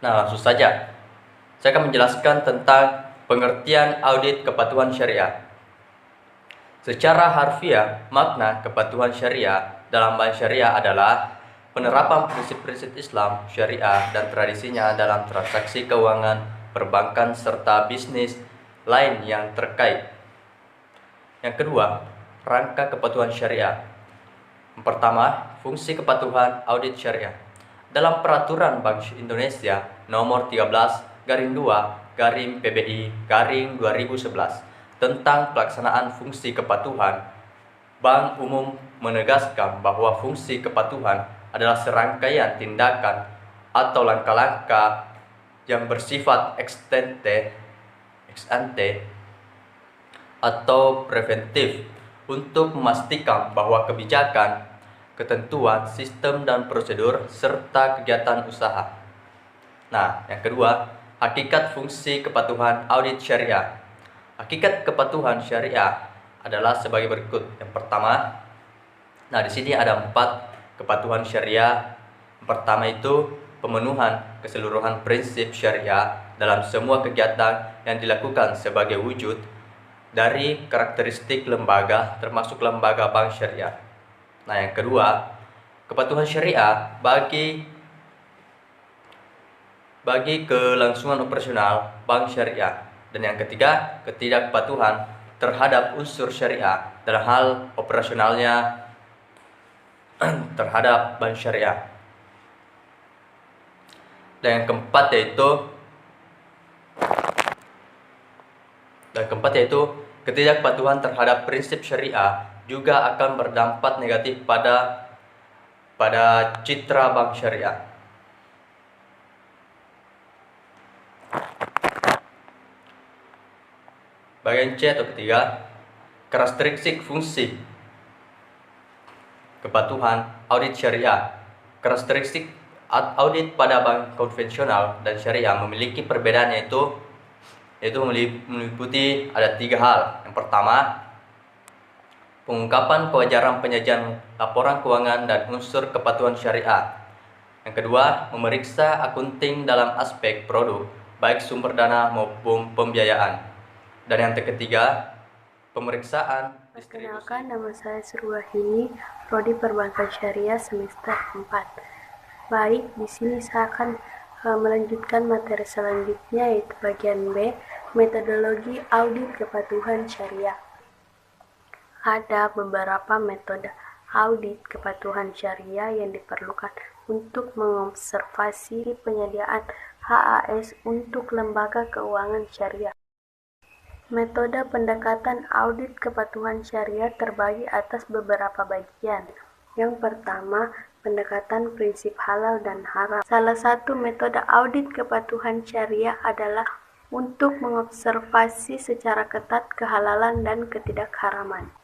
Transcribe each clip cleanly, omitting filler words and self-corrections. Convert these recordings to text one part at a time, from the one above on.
Nah, langsung saja. Saya akan menjelaskan tentang pengertian audit kepatuhan syariah. Secara harfiah, makna kepatuhan syariah dalam bank syariah adalah penerapan prinsip-prinsip Islam, syariah, dan tradisinya dalam transaksi keuangan, perbankan, serta bisnis lain yang terkait. Yang kedua, rangka kepatuhan syariah. Yang pertama, fungsi kepatuhan audit syariah. Dalam Peraturan Bank Indonesia Nomor 13/2/PBI/2011 tentang pelaksanaan fungsi kepatuhan, Bank Umum menegaskan bahwa fungsi kepatuhan adalah serangkaian tindakan atau langkah-langkah yang bersifat ex ante atau preventif untuk memastikan bahwa kebijakan, ketentuan, sistem, dan prosedur, serta kegiatan usaha. Nah, yang kedua, hakikat fungsi kepatuhan audit syariah. Hakikat kepatuhan syariah adalah sebagai berikut. Yang pertama, di sini ada 4 kepatuhan syariah. Yang pertama itu pemenuhan keseluruhan prinsip syariah dalam semua kegiatan yang dilakukan sebagai wujud dari karakteristik lembaga, termasuk lembaga bank syariah. Nah, yang kedua, kepatuhan syariah bagi kelangsungan operasional bank syariah. Dan yang ketiga, ketidakpatuhan terhadap unsur syariah dalam hal operasionalnya terhadap bank syariah. Dan yang keempat yaitu ketidakpatuhan terhadap prinsip syariah juga akan berdampak negatif pada citra bank syariah. Bagian C atau ketiga, karakteristik fungsi kepatuhan audit syariah. Karakteristik audit pada bank konvensional dan syariah memiliki perbedaan yaitu meliputi ada 3 hal. Yang pertama, pengungkapan kewajaran penyajian laporan keuangan dan unsur kepatuhan syariah. Yang kedua, memeriksa akunting dalam aspek produk, baik sumber dana maupun pembiayaan. Dan yang ketiga, pemeriksaan distribusi. Perkenalkan, nama saya Surwahini, Prodi Perbankan Syariah semester 4. Baik, di sini saya akan melanjutkan materi selanjutnya yaitu bagian B, metodologi audit kepatuhan syariah. Ada beberapa metode audit kepatuhan syariah yang diperlukan untuk mengobservasi penyediaan HAS untuk lembaga keuangan syariah. Metode pendekatan audit kepatuhan syariah terbagi atas beberapa bagian. Yang pertama, pendekatan prinsip halal dan haram. Salah satu metode audit kepatuhan syariah adalah untuk mengobservasi secara ketat kehalalan dan ketidakharaman.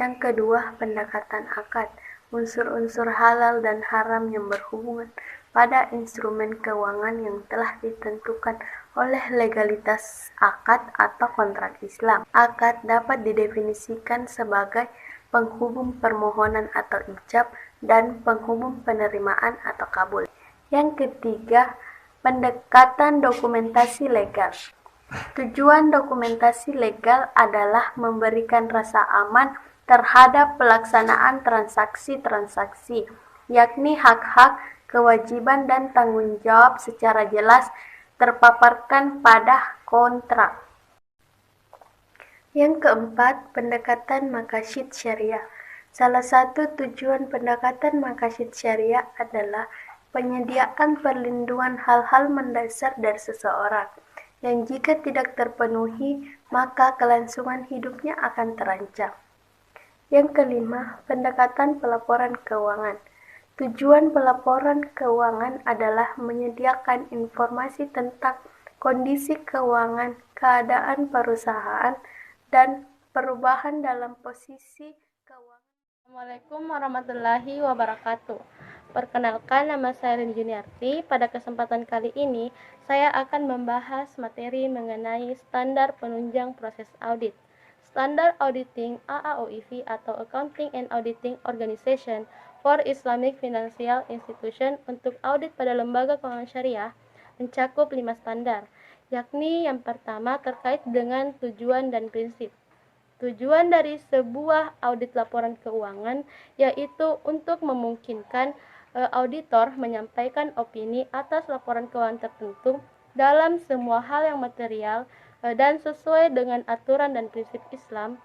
Yang kedua, pendekatan akad. Unsur-unsur halal dan haram yang berhubungan pada instrumen keuangan yang telah ditentukan oleh legalitas akad atau kontrak Islam. Akad dapat didefinisikan sebagai penghubung permohonan atau ijab dan penghubung penerimaan atau kabul. Yang ketiga, pendekatan dokumentasi legal. Tujuan dokumentasi legal adalah memberikan rasa aman terhadap pelaksanaan transaksi-transaksi, yakni hak-hak, kewajiban, dan tanggung jawab secara jelas terpaparkan pada kontrak. Yang keempat, pendekatan maqasid syariah. Salah satu tujuan pendekatan maqasid syariah adalah penyediaan perlindungan hal-hal mendasar dari seseorang, yang jika tidak terpenuhi, maka kelangsungan hidupnya akan terancam. Yang kelima, pendekatan pelaporan keuangan. Tujuan pelaporan keuangan adalah menyediakan informasi tentang kondisi keuangan, keadaan perusahaan, dan perubahan dalam posisi keuangan. Assalamualaikum warahmatullahi wabarakatuh. Perkenalkan, nama saya Rin Juniarti. Pada kesempatan kali ini, saya akan membahas materi mengenai standar penunjang proses audit. Standard Auditing AAOIV atau Accounting and Auditing Organization for Islamic Financial Institution untuk audit pada lembaga keuangan syariah mencakup 5 standar, yakni yang pertama terkait dengan tujuan dan prinsip. Tujuan dari sebuah audit laporan keuangan yaitu untuk memungkinkan auditor menyampaikan opini atas laporan keuangan tertentu dalam semua hal yang material dan sesuai dengan aturan dan prinsip Islam,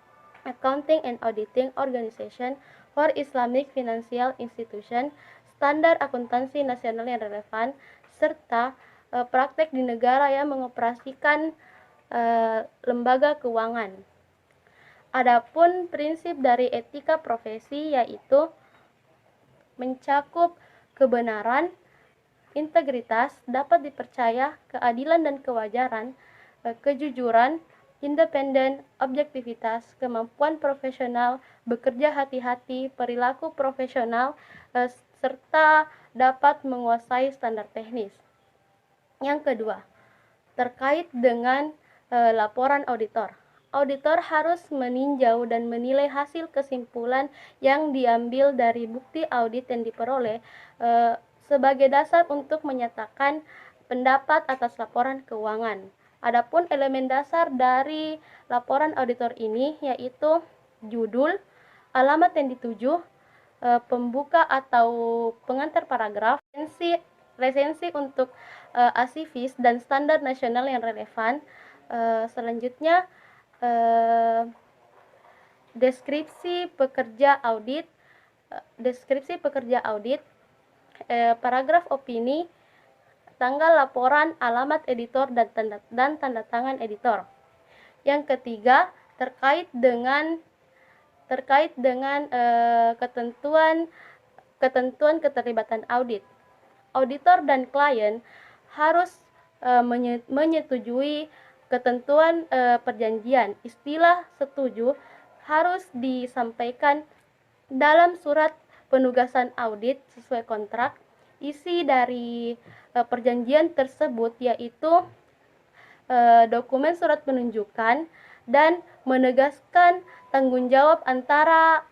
Accounting and Auditing Organization for Islamic Financial Institution, standar akuntansi nasional yang relevan, serta praktek di negara yang mengoperasikan lembaga keuangan. Adapun prinsip dari etika profesi yaitu mencakup kebenaran, integritas, dapat dipercaya, keadilan dan kewajaran, kejujuran, independen, objektivitas, kemampuan profesional, bekerja hati-hati, perilaku profesional, serta dapat menguasai standar teknis. Yang kedua, terkait dengan laporan auditor. Auditor harus meninjau dan menilai hasil kesimpulan yang diambil dari bukti audit yang diperoleh sebagai dasar untuk menyatakan pendapat atas laporan keuangan. Adapun elemen dasar dari laporan auditor ini yaitu judul, alamat yang dituju, pembuka atau pengantar paragraf, resensi untuk asivis dan standar nasional yang relevan. Selanjutnya deskripsi pekerja audit, paragraf opini, tanggal laporan, alamat editor dan tanda tangan editor. Yang ketiga, terkait dengan ketentuan keterlibatan audit. Auditor dan klien harus menyetujui ketentuan perjanjian. Istilah setuju harus disampaikan dalam surat penugasan audit sesuai kontrak. Isi dari perjanjian tersebut yaitu dokumen surat penunjukan dan menegaskan tanggung jawab antara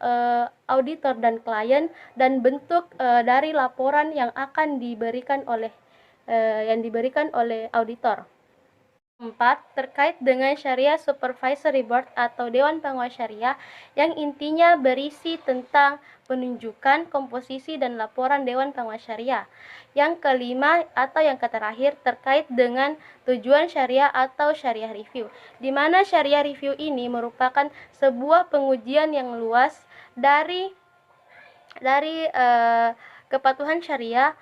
auditor dan klien dan bentuk dari laporan yang akan diberikan oleh auditor. 4. Terkait dengan Syariah Supervisory Board atau Dewan Pengawas Syariah yang intinya berisi tentang penunjukan, komposisi, dan laporan Dewan Pengawas Syariah. Yang kelima atau yang terakhir terkait dengan tujuan Syariah atau Syariah Review, di mana Syariah Review ini merupakan sebuah pengujian yang luas dari kepatuhan Syariah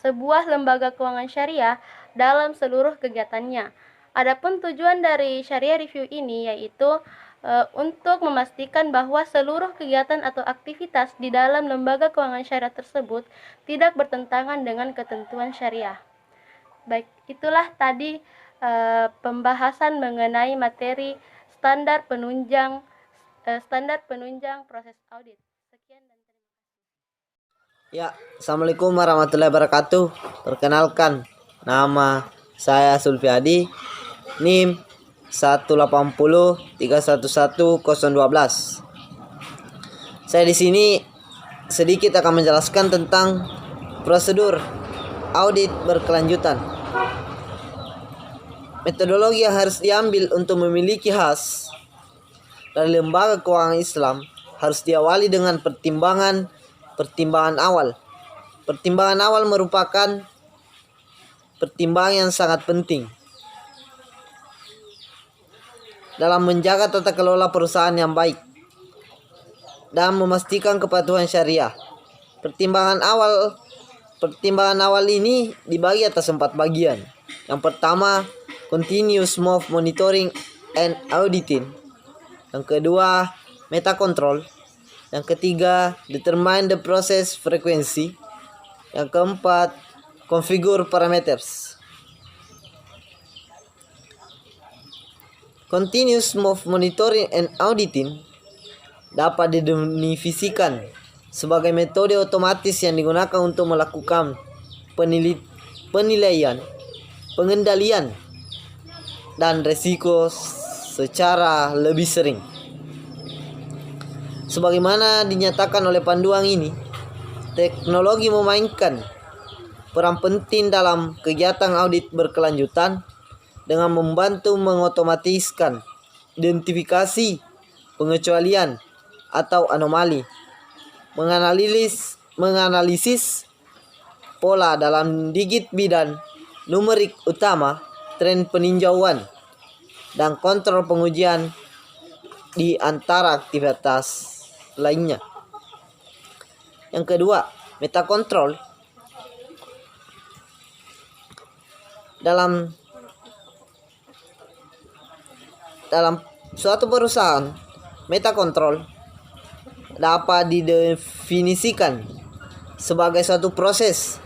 sebuah lembaga keuangan syariah dalam seluruh kegiatannya. Adapun tujuan dari Syariah Review ini yaitu untuk memastikan bahwa seluruh kegiatan atau aktivitas di dalam lembaga keuangan syariah tersebut tidak bertentangan dengan ketentuan syariah. Baik, itulah tadi pembahasan mengenai materi standar penunjang proses audit. Sekian dan terima kasih. Ya, Assalamualaikum warahmatullahi wabarakatuh. Perkenalkan, nama saya Sulfiadi, NIM 180311012. Saya di sini sedikit akan menjelaskan tentang prosedur audit berkelanjutan. Metodologi yang harus diambil untuk memiliki khas dari lembaga keuangan Islam harus diawali dengan pertimbangan awal. Pertimbangan awal merupakan pertimbangan yang sangat penting dalam menjaga tata kelola perusahaan yang baik. dan memastikan kepatuhan syariah. Pertimbangan awal ini dibagi atas 4 bagian. Yang pertama, continuous move monitoring and auditing. Yang kedua, meta control. Yang ketiga, determine the process frequency. Yang keempat, configure parameters. Continuous move monitoring and auditing dapat didefinisikan sebagai metode otomatis yang digunakan untuk melakukan penilaian, pengendalian, dan resiko secara lebih sering. Sebagaimana dinyatakan oleh panduan ini, teknologi memainkan peran penting dalam kegiatan audit berkelanjutan dengan membantu mengotomatiskan identifikasi pengecualian atau anomali, menganalisis pola dalam digit bidan numerik utama, tren peninjauan, dan kontrol pengujian di antara aktivitas lainnya. Yang kedua, meta control. Dalam suatu perusahaan, meta control dapat didefinisikan sebagai suatu proses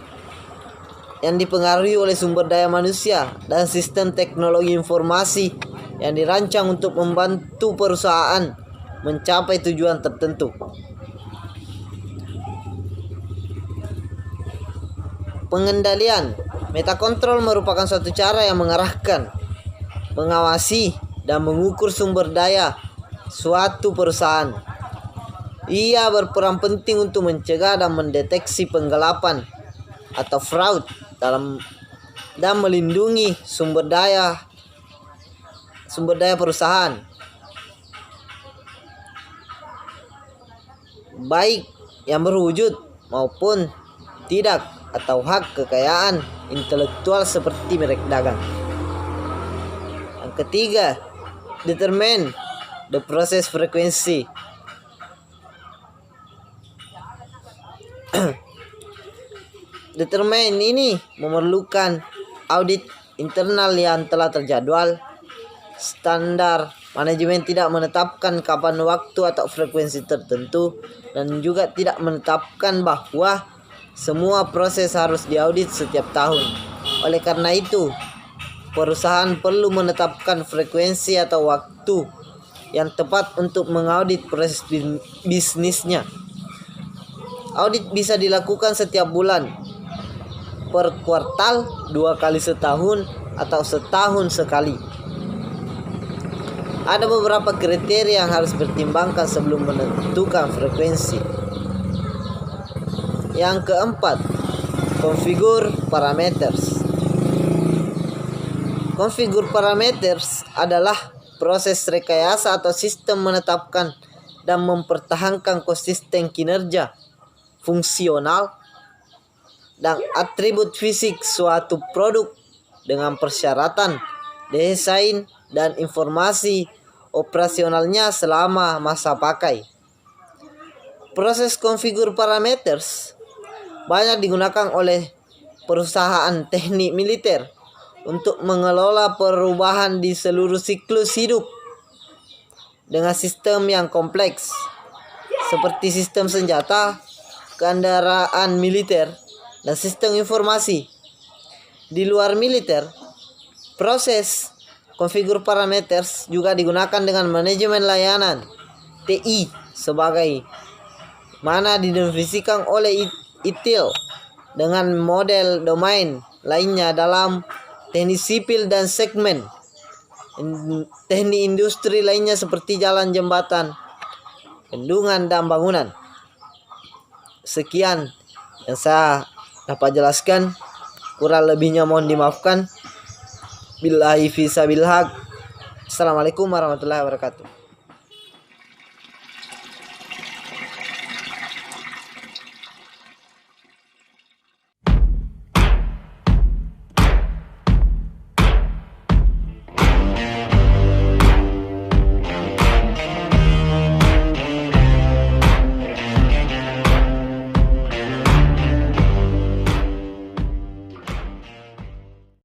yang dipengaruhi oleh sumber daya manusia dan sistem teknologi informasi yang dirancang untuk membantu perusahaan mencapai tujuan tertentu. Pengendalian. Meta control merupakan suatu cara yang mengarahkan, mengawasi, dan mengukur sumber daya suatu perusahaan. Ia berperan penting untuk mencegah dan mendeteksi penggelapan atau fraud dan melindungi sumber daya perusahaan, baik yang berwujud maupun tidak, atau hak kekayaan intelektual seperti merek dagang. Yang ketiga, determine the process frequency. Determine ini memerlukan audit internal yang telah terjadwal. Standar manajemen tidak menetapkan kapan waktu atau frekuensi tertentu, dan juga tidak menetapkan bahwa semua proses harus diaudit setiap tahun. Oleh karena itu, perusahaan perlu menetapkan frekuensi atau waktu yang tepat untuk mengaudit proses bisnisnya. Audit bisa dilakukan setiap bulan, per kuartal, 2 kali setahun, atau setahun sekali. Ada beberapa kriteria yang harus dipertimbangkan sebelum menentukan frekuensi. Yang keempat, configure parameters. Configure parameters adalah proses rekayasa atau sistem menetapkan dan mempertahankan konsisten kinerja, fungsional, dan atribut fisik suatu produk dengan persyaratan, desain, dan informasi operasionalnya selama masa pakai. Proses configure parameters banyak digunakan oleh perusahaan teknik militer untuk mengelola perubahan di seluruh siklus hidup dengan sistem yang kompleks seperti sistem senjata, kendaraan militer, dan sistem informasi. Di luar militer, proses configure parameters juga digunakan dengan manajemen layanan TI sebagai mana didefinisikan oleh ITIL dengan model domain lainnya dalam teknik sipil dan segmen teknik industri lainnya seperti jalan, jembatan, bendungan, dan bangunan. Sekian yang saya dapat jelaskan, kurang lebihnya mohon dimaafkan. Billahi fi sabilillah. Assalamualaikum warahmatullahi wabarakatuh.